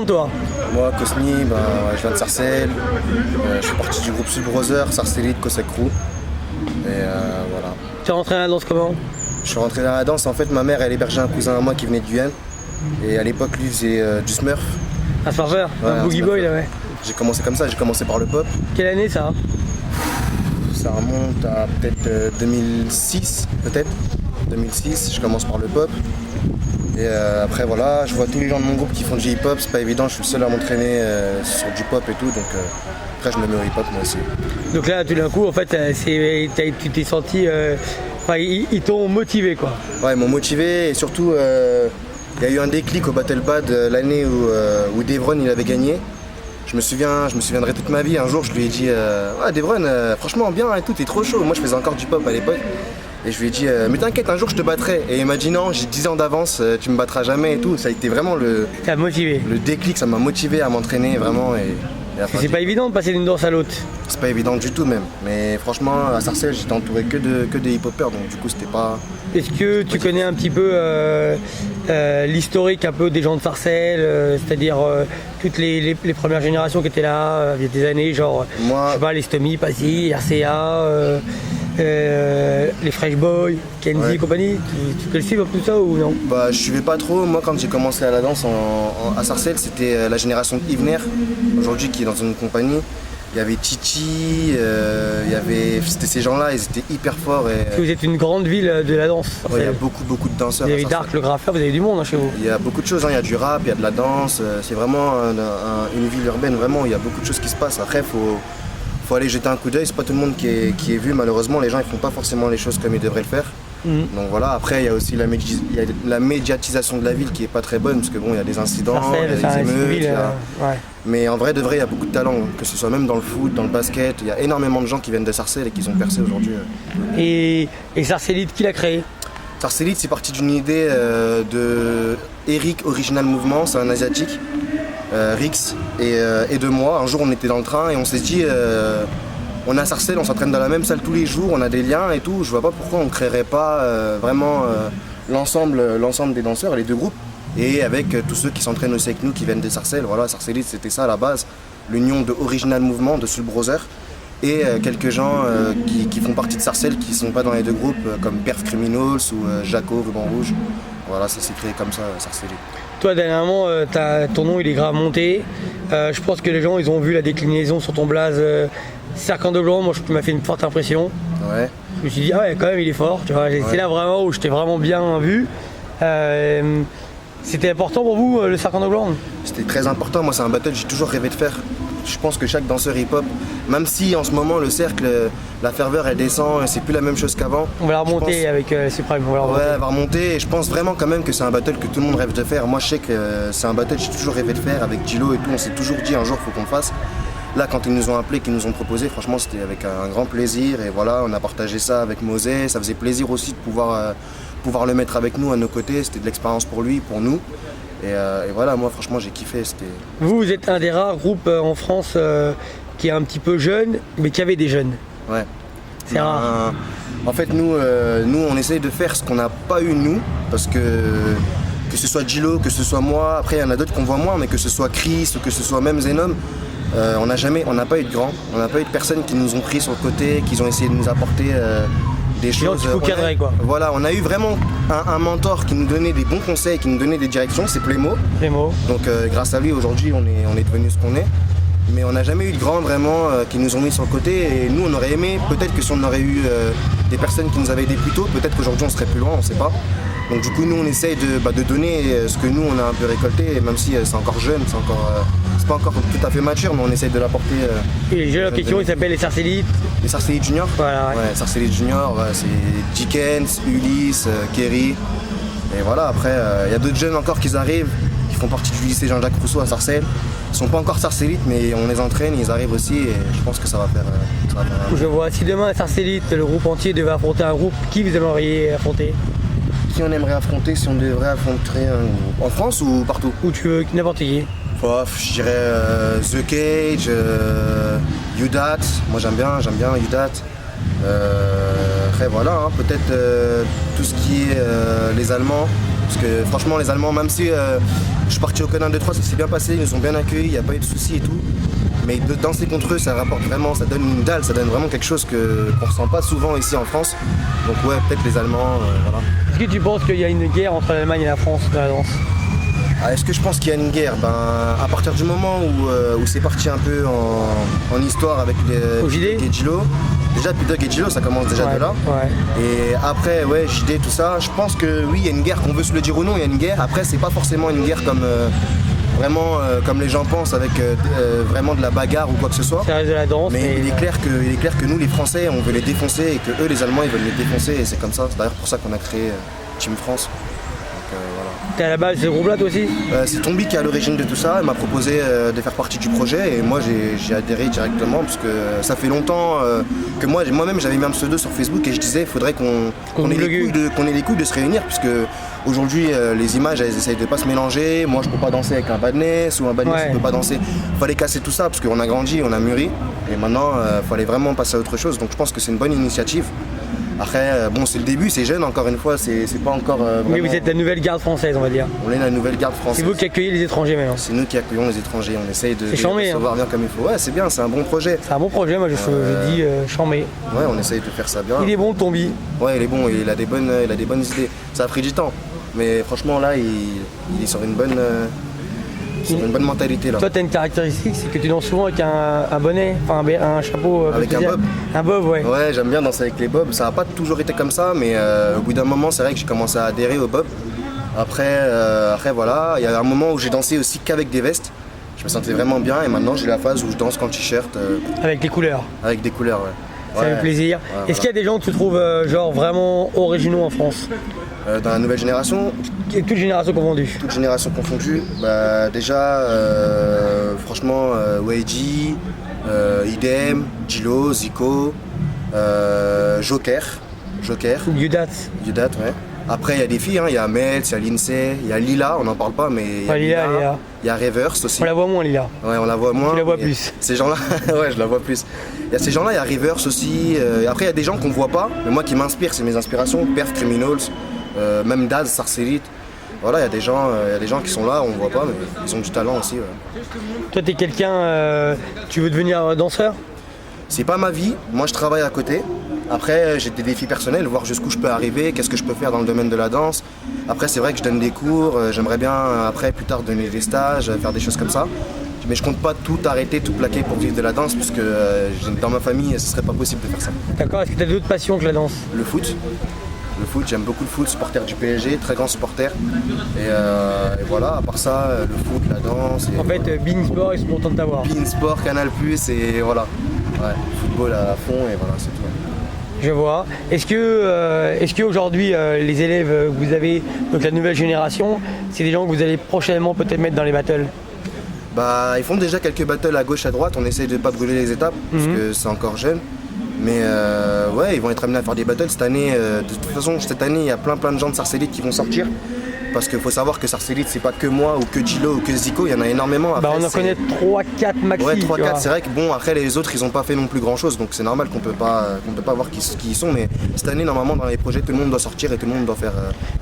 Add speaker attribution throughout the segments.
Speaker 1: de toi?
Speaker 2: Moi, Cosny, je viens de Sarcelles. Je fais partie du groupe Sud Brother, Sarcellite, Cossack Crew. Et voilà.
Speaker 1: Tu es rentré dans la danse comment?
Speaker 2: Je suis rentré dans la danse. En fait, ma mère, elle hébergeait un cousin à moi qui venait de Guyane. Et à l'époque, lui faisait du Smurf.
Speaker 1: Un Smurfer,
Speaker 2: Ouais,
Speaker 1: un Boogie Boy, là, ouais.
Speaker 2: J'ai commencé comme ça, j'ai commencé par le pop.
Speaker 1: Quelle année ça?
Speaker 2: Ça remonte à peut-être 2006, peut-être. 2006, je commence par le pop. Et après voilà, je vois tous les gens de mon groupe qui font du hip-hop, c'est pas évident, je suis le seul à m'entraîner sur du pop et tout, donc après je me mets au hip-hop moi aussi.
Speaker 1: Donc là, tout d'un coup, en fait, tu t'es senti... Enfin, ils t'ont motivé, quoi.
Speaker 2: Ouais, ils m'ont motivé et surtout, il y a eu un déclic au Battle Pad l'année où Devron il avait gagné. Je me souviendrai toute ma vie. Un jour, je lui ai dit Devron, franchement bien et tout, t'es trop chaud. Moi, je faisais encore du pop à l'époque. Et je lui ai dit mais t'inquiète, un jour je te battrai. Et il m'a dit non, j'ai 10 ans d'avance, tu me battras jamais et tout. Ça a été vraiment le déclic, ça m'a motivé à m'entraîner vraiment. Et
Speaker 1: c'est pas évident de passer d'une danse à l'autre.
Speaker 2: C'est pas évident du tout même. Mais franchement, à Sarcelles, j'étais entouré que de hip-hopers, donc du coup c'était pas...
Speaker 1: Est-ce que tu connais un petit peu l'historique un peu des gens de Sarcelles, c'est-à-dire toutes les premières générations qui étaient là il y a des années, genre
Speaker 2: moi,
Speaker 1: je sais pas, les Stomy, Pazzi, RCA, les Fresh Boys, Kenzie et compagnie, tu peux le suivre tout ça ou non?
Speaker 2: Je suivais pas trop. Moi quand j'ai commencé à la danse à Sarcelles, c'était la génération de Yvener, aujourd'hui qui est dans une compagnie. Il y avait Titi, c'était ces gens-là, ils étaient hyper forts.
Speaker 1: Vous êtes une grande ville de la danse.
Speaker 2: Ouais, il y a beaucoup de danseurs.
Speaker 1: Vous avez Dark, le graffeur, vous avez du monde hein, chez vous.
Speaker 2: Il y a beaucoup de choses, il y a du rap, il y a de la danse. C'est vraiment une ville urbaine, vraiment, il y a beaucoup de choses qui se passent. Après, faut aller jeter un coup d'œil, c'est pas tout le monde qui est vu malheureusement, les gens ils font pas forcément les choses comme ils devraient le faire. Donc voilà, après il y a aussi la médiatisation de la ville qui est pas très bonne parce que bon il y a des incidents,
Speaker 1: Sarcelles,
Speaker 2: il y a des émeutes,
Speaker 1: ouais.
Speaker 2: Mais en vrai de vrai il y a beaucoup de talent, que ce soit même dans le foot, dans le basket, il y a énormément de gens qui viennent de Sarcelles et qui ont percé aujourd'hui.
Speaker 1: Et Sarcellite, qui l'a créé?
Speaker 2: Sarcellite c'est parti d'une idée de Eric Original Movement, c'est un asiatique. Rix et de moi, un jour on était dans le train et on s'est dit on est à Sarcelles, on s'entraîne dans la même salle tous les jours, on a des liens et tout, je vois pas pourquoi on ne créerait pas vraiment l'ensemble des danseurs, les deux groupes, et avec tous ceux qui s'entraînent aussi avec nous, qui viennent de Sarcelles. Voilà, Sarcellite c'était ça à la base, l'union de Original Movement, de Soul Brother, et quelques gens qui font partie de Sarcelles qui sont pas dans les deux groupes, comme Perf Criminals ou Jaco, Ruban Rouge. Voilà, ça s'est créé comme ça, Sarcellite.
Speaker 1: Toi, dernièrement, ton nom il est grave monté. Je pense que les gens ils ont vu la déclinaison sur ton blaze Serquant de Blanc. Moi, tu m'as fait une forte impression.
Speaker 2: Ouais.
Speaker 1: Je me suis dit, ah ouais, quand même, il est fort. Tu vois, c'est là vraiment où je t'ai vraiment bien vu. C'était important pour vous, le Serquant de Blanc?
Speaker 2: C'était très important. Moi, c'est un battle que j'ai toujours rêvé de faire. Je pense que chaque danseur hip-hop, même si en ce moment le cercle, la ferveur elle descend, c'est plus la même chose qu'avant.
Speaker 1: On va la remonter avec Supreme.
Speaker 2: Ouais, elle va remonter et je pense vraiment quand même que c'est un battle que tout le monde rêve de faire. Moi je sais que c'est un battle que j'ai toujours rêvé de faire avec Gilo et tout, on s'est toujours dit un jour il faut qu'on le fasse. Là quand ils nous ont appelé, qu'ils nous ont proposé, franchement c'était avec un grand plaisir et voilà, on a partagé ça avec Mosé, ça faisait plaisir aussi de pouvoir le mettre avec nous à nos côtés, c'était de l'expérience pour lui, pour nous. Et voilà, moi franchement j'ai kiffé.
Speaker 1: Vous êtes un des rares groupes en France qui est un petit peu jeune, mais qui avait des jeunes.
Speaker 2: Ouais.
Speaker 1: C'est rare.
Speaker 2: En fait nous on essaye de faire ce qu'on n'a pas eu nous, parce que ce soit Gilo, que ce soit moi, après il y en a d'autres qu'on voit moins, mais que ce soit Chris ou que ce soit même Zenom, on n'a pas eu de grands, on n'a pas eu de personnes qui nous ont pris sur le côté, qui ont essayé de nous apporter des choses.
Speaker 1: Cadrer, quoi.
Speaker 2: Voilà, on a eu vraiment un mentor qui nous donnait des bons conseils, qui nous donnait des directions, c'est Plémo. Donc grâce à lui aujourd'hui on est devenu ce qu'on est. Mais on n'a jamais eu de grands vraiment qui nous ont mis sur le côté et nous on aurait aimé, peut-être que si on aurait eu des personnes qui nous avaient aidés plus tôt, peut-être qu'aujourd'hui on serait plus loin, on ne sait pas. Donc du coup nous on essaye de donner ce que nous on a un peu récolté, même si c'est encore jeune, c'est pas encore tout à fait mature, mais on essaye de l'apporter.
Speaker 1: Et les jeux en question ils s'appellent les Sarcellites.
Speaker 2: Les Sarcellites Junior.
Speaker 1: Voilà, ouais.
Speaker 2: Ouais, Sarcellites Junior, c'est Dickens, Ulysse, Kerry. Et voilà, après il y a d'autres jeunes encore qui arrivent, qui font partie du lycée Jean-Jacques Rousseau à Sarcelles. Ils sont pas encore Sarcellites, mais on les entraîne, ils arrivent aussi et je pense que ça va faire
Speaker 1: Je vois, si demain à Sarcellite, le groupe entier devait affronter un groupe, qui vous aimeriez affronter?
Speaker 2: Qui on aimerait affronter, si on devrait affronter un groupe en France ou partout?
Speaker 1: Où tu veux, n'importe qui.
Speaker 2: Je dirais The Cage, Udat, moi j'aime bien Udat. Après voilà, peut-être tout ce qui est les Allemands, Parce que franchement, les Allemands, même si je suis parti au Conan 2-3, ça s'est bien passé, ils nous ont bien accueillis, il n'y a pas eu de soucis et tout. Mais de danser contre eux, ça rapporte vraiment, ça donne une dalle, ça donne vraiment quelque chose qu'on ne ressent pas souvent ici en France. Donc ouais, peut-être les Allemands, voilà.
Speaker 1: Est-ce que tu penses qu'il y a une guerre entre l'Allemagne et la France dans la danse?
Speaker 2: Est-ce que je pense qu'il y a une guerre? À partir du moment où c'est parti un peu en histoire avec Doug et Gilo, déjà depuis Doug et Gilo, ça commence déjà de là.
Speaker 1: Ouais.
Speaker 2: Et après, ouais, JD, tout ça, je pense que oui, il y a une guerre, qu'on veut se le dire ou non, il y a une guerre. Après, c'est pas forcément une guerre comme vraiment comme les gens pensent, avec vraiment de la bagarre ou quoi que ce soit.
Speaker 1: Ça reste de la danse.
Speaker 2: Mais il est clair que nous, les Français, on veut les défoncer et que eux, les Allemands, ils veulent les défoncer. Et c'est comme ça. C'est d'ailleurs pour ça qu'on a créé Team France. Voilà.
Speaker 1: T'es à la base de ce groupe-là toi aussi?
Speaker 2: C'est Tombi qui est à l'origine de tout ça, elle m'a proposé de faire partie du projet et moi j'ai adhéré directement parce que ça fait longtemps que moi-même j'avais mis un pseudo sur Facebook et je disais il faudrait qu'on ait les couilles de se réunir puisque aujourd'hui les images elles essayent de pas se mélanger, moi je peux pas danser avec un badness ou un badness ne peut pas danser, fallait casser tout ça parce qu'on a grandi, on a mûri et maintenant fallait vraiment passer à autre chose donc je pense que c'est une bonne initiative. Après, bon, c'est le début, c'est jeune encore une fois, c'est pas encore.
Speaker 1: Oui, vous êtes la nouvelle garde française, on va dire.
Speaker 2: On est la nouvelle garde française.
Speaker 1: C'est vous qui accueillez les étrangers maintenant.
Speaker 2: C'est nous qui accueillons les étrangers, on essaye de savoir bien comme il faut. Ouais, c'est bien, c'est un bon projet.
Speaker 1: C'est un bon projet, moi je dis chambé.
Speaker 2: Ouais, on essaye de faire ça bien.
Speaker 1: Il est bon le Tombi.
Speaker 2: Ouais, il est bon, il a des bonnes idées. Ça a pris du temps, mais franchement là, il est sur une bonne. C'est une bonne mentalité là.
Speaker 1: Toi, tu as une caractéristique, c'est que tu danses souvent avec un bonnet, enfin un chapeau.
Speaker 2: Avec un bob.
Speaker 1: Un bob, ouais.
Speaker 2: Ouais, j'aime bien danser avec les bobs. Ça n'a pas toujours été comme ça, mais au bout d'un moment, c'est vrai que j'ai commencé à adhérer au bob. Après voilà, il y a un moment où j'ai dansé aussi qu'avec des vestes. Je me sentais vraiment bien et maintenant j'ai la phase où je danse qu'en t-shirt.
Speaker 1: Avec les couleurs.
Speaker 2: Avec des couleurs, ouais.
Speaker 1: Ça fait plaisir. Est-ce qu'il y a des gens que tu trouves genre vraiment originaux en France?
Speaker 2: Dans la nouvelle génération?
Speaker 1: Toute génération confondue.
Speaker 2: Toute génération confondue. Déjà, franchement, Weiji, Idem, Gilo, Zico, Joker.
Speaker 1: Yudat,
Speaker 2: ouais. Après, il y a des filles, il y a Metz, il y a Lindsay, il y a Lila, on n'en parle pas, mais il y a
Speaker 1: Lila.
Speaker 2: Il y a Reverse aussi.
Speaker 1: On la voit moins, Lila.
Speaker 2: Ouais, on la voit moins.
Speaker 1: Tu la vois plus.
Speaker 2: Ces gens-là, ouais, je la vois plus. Il y a ces gens-là, il y a Reverse aussi. Après, il y a des gens qu'on voit pas, mais moi qui m'inspirent, c'est mes inspirations. Perf Criminals, même Daz, Sarcellite. Voilà, il y a des gens qui sont là, on voit pas, mais ils ont du talent aussi. Ouais.
Speaker 1: Toi, t'es quelqu'un, tu veux devenir danseur?
Speaker 2: C'est pas ma vie, moi je travaille à côté. Après, j'ai des défis personnels, voir jusqu'où je peux arriver, qu'est-ce que je peux faire dans le domaine de la danse. Après, c'est vrai que je donne des cours, j'aimerais bien après, plus tard, donner des stages, faire des choses comme ça. Mais je compte pas tout arrêter, tout plaquer pour vivre de la danse, puisque dans ma famille, ce serait pas possible de faire ça.
Speaker 1: D'accord, est-ce que tu as d'autres passions que la danse?
Speaker 2: Le foot, j'aime beaucoup le foot, supporter du PSG, très grand supporter. Et voilà, à part ça, le foot, la danse.
Speaker 1: En fait, Bein Sport, ils sont contents de t'avoir.
Speaker 2: Bein Sport, Canal+, et voilà. Ouais, football à fond, et voilà, c'est tout.
Speaker 1: Je vois. Est-ce que aujourd'hui, les élèves que vous avez, donc la nouvelle génération, c'est des gens que vous allez prochainement peut-être mettre dans les battles?
Speaker 2: Ils font déjà quelques battles à gauche, à droite, on essaye de ne pas brûler les étapes, parce que c'est encore jeune. Mais ouais, ils vont être amenés à faire des battles cette année. De toute façon, cette année, il y a plein de gens de Sarcellite qui vont sortir. Parce qu'il faut savoir que Sarcellite, c'est pas que moi, ou que Gilo, ou que Zico, il y en a énormément. Après,
Speaker 1: on en connaît 3-4 maxi.
Speaker 2: Ouais, 3-4, c'est vrai que bon, après les autres, ils ont pas fait non plus grand chose, donc c'est normal qu'on peut pas voir qui ils sont. Mais cette année, normalement, dans les projets, tout le monde doit sortir et tout le monde doit faire.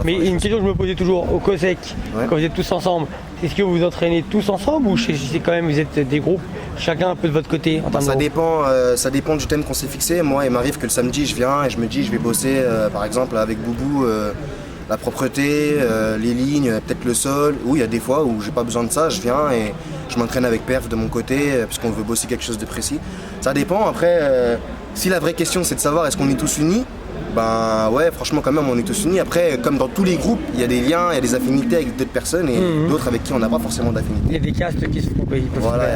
Speaker 1: Mais une question que je me posais toujours, au COSEC, quand vous êtes tous ensemble, est-ce que vous vous entraînez tous ensemble ou c'est quand même vous êtes des groupes, chacun un peu de votre côté en
Speaker 2: ça dépend du thème qu'on s'est fixé. Moi, il m'arrive que le samedi, je viens et je me dis, je vais bosser par exemple avec Boubou. La propreté, les lignes, peut-être le sol. Oui, il y a des fois où j'ai pas besoin de ça, je viens et je m'entraîne avec Perf de mon côté puisqu'on veut bosser quelque chose de précis. Ça dépend. Après, si la vraie question c'est de savoir est-ce qu'on est tous unis, ouais, franchement quand même on est tous unis. Après, comme dans tous les groupes, il y a des liens, il y a des affinités avec d'autres personnes et d'autres avec qui on n'a pas forcément d'affinité.
Speaker 1: Il y a des castes qui se font payer.
Speaker 2: Voilà, il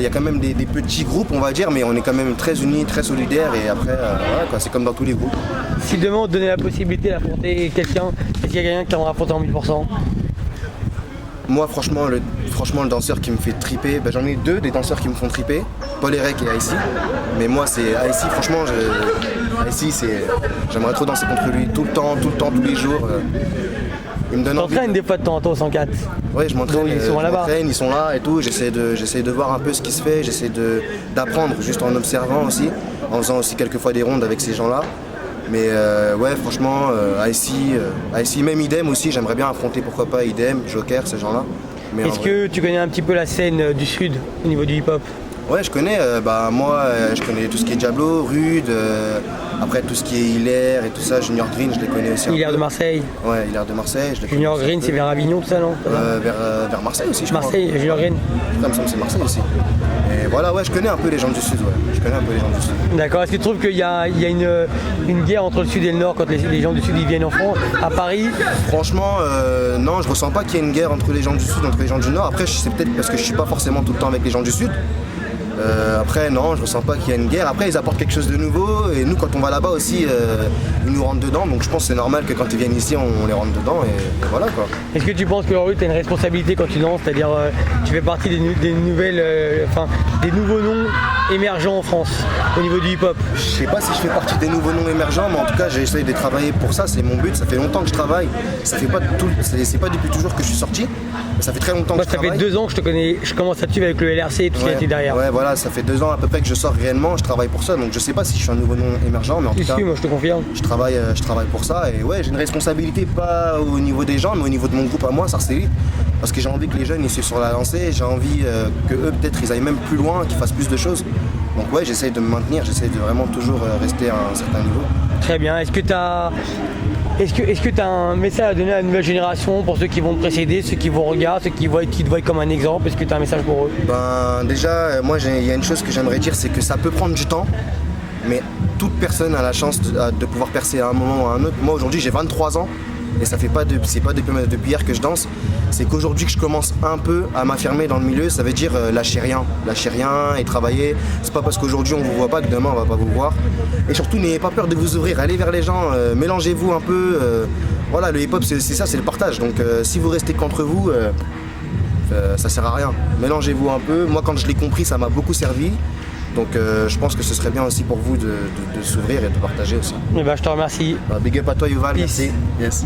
Speaker 2: y a quand même des petits groupes, on va dire, mais on est quand même très unis, très solidaires et après, voilà, quoi, c'est comme dans tous les groupes.
Speaker 1: Si demain on te donnait la possibilité d'affronter quelqu'un, est-ce qu'il y a quelqu'un qui en affronté en 1000%?
Speaker 2: Moi, franchement, le danseur qui me fait triper, j'en ai deux des danseurs qui me font triper, Paul Erec et Aïssi. Mais moi, c'est Aïssi, franchement, Aïssi, j'aimerais trop danser contre lui tout le temps, tous les jours. Il me donne envie.
Speaker 1: T'entraînes des fois de temps en temps au 104?
Speaker 2: Oui, je m'entraîne.
Speaker 1: Ils sont là-bas.
Speaker 2: Ils sont là et tout. J'essaie de voir un peu ce qui se fait. J'essaie d'apprendre juste en observant aussi, en faisant aussi quelques fois des rondes avec ces gens-là. Mais ouais, franchement, IC, même Idem aussi, j'aimerais bien affronter, pourquoi pas, Idem, Joker, ces gens-là. Mais
Speaker 1: Est-ce que tu connais un petit peu la scène du Sud au niveau du hip-hop?
Speaker 2: Ouais, je connais. Je connais tout ce qui est Diablo, Rude, après tout ce qui est Hilaire et tout ça, Junior Green, je les connais aussi.
Speaker 1: Hilaire de Marseille.
Speaker 2: Ouais, Hilaire de Marseille, je les connais.
Speaker 1: Junior
Speaker 2: aussi
Speaker 1: Green,
Speaker 2: un peu.
Speaker 1: c'est vers Avignon, tout ça, non?
Speaker 2: Vers Marseille aussi, je crois.
Speaker 1: Marseille, Junior Green.
Speaker 2: Ça me semble que c'est Marseille aussi. Et voilà, ouais, je connais un peu les gens du Sud, ouais. Je connais un peu les gens du Sud.
Speaker 1: D'accord. Est-ce que tu trouves qu'il y a une guerre entre le Sud et le Nord quand les gens du Sud ils viennent en France, à Paris?
Speaker 2: Franchement, non, je ressens pas qu'il y ait une guerre entre les gens du Sud et entre les gens du Nord. Après, c'est peut-être parce que je suis pas forcément tout le temps avec les gens du Sud. Après, non, je ressens pas qu'il y a une guerre. Après, ils apportent quelque chose de nouveau. Et nous, quand on va là-bas aussi, ils nous rentrent dedans. Donc je pense que c'est normal que quand ils viennent ici, on les rentre dedans. Et voilà quoi.
Speaker 1: Est-ce que tu penses que tu as une responsabilité quand tu danses, c'est-à-dire tu fais partie des nouveaux noms émergents en France au niveau du hip-hop?
Speaker 2: Je sais pas si je fais partie des nouveaux noms émergents, mais en tout cas, j'essaye de travailler pour ça. C'est mon but. Ça fait longtemps que je travaille. Ça fait pas c'est pas depuis toujours que je suis sorti. Mais ça fait très longtemps que je travaille.
Speaker 1: Ça fait 2 ans que je te connais. Je commence à te suivre avec le LRC et tout ce qui a été derrière.
Speaker 2: Ouais, voilà, ça fait 2 ans à peu près que je sors réellement. Je travaille pour ça. Donc je sais pas si je suis un nouveau nom émergent, mais en tout cas,
Speaker 1: moi je te confirme.
Speaker 2: je travaille pour ça. Et ouais, j'ai une responsabilité pas au niveau des gens, mais au niveau de mon groupe à moi, Sarcellite. Parce que j'ai envie que les jeunes ils soient sur la lancée. J'ai envie que eux peut-être ils aillent même plus loin, qu'ils fassent plus de choses. Donc ouais, j'essaye de me maintenir, j'essaye de vraiment toujours rester à un certain niveau.
Speaker 1: Très bien. Est-ce que tu as un message à donner à la nouvelle génération pour ceux qui vont te précéder, ceux qui vont regarder, ceux qui te voient comme un exemple? Est-ce que tu as un message pour eux?
Speaker 2: Ben déjà, moi il y a une chose que j'aimerais dire, c'est que ça peut prendre du temps, mais toute personne a la chance de pouvoir percer à un moment ou à un autre. Moi aujourd'hui j'ai 23 ans et c'est pas depuis hier que je danse. C'est qu'aujourd'hui que je commence un peu à m'affirmer dans le milieu, ça veut dire lâcher rien et travailler. C'est pas parce qu'aujourd'hui on vous voit pas que demain on va pas vous voir. Et surtout n'ayez pas peur de vous ouvrir, allez vers les gens, mélangez-vous un peu. Voilà, le hip-hop c'est ça, c'est le partage. Donc si vous restez qu'entre vous, ça sert à rien. Mélangez-vous un peu. Moi quand je l'ai compris, ça m'a beaucoup servi. Donc je pense que ce serait bien aussi pour vous de s'ouvrir et de partager aussi.
Speaker 1: Eh ben, je te remercie.
Speaker 2: Big up à toi Yuval,
Speaker 1: Peace.
Speaker 2: merci. Yes.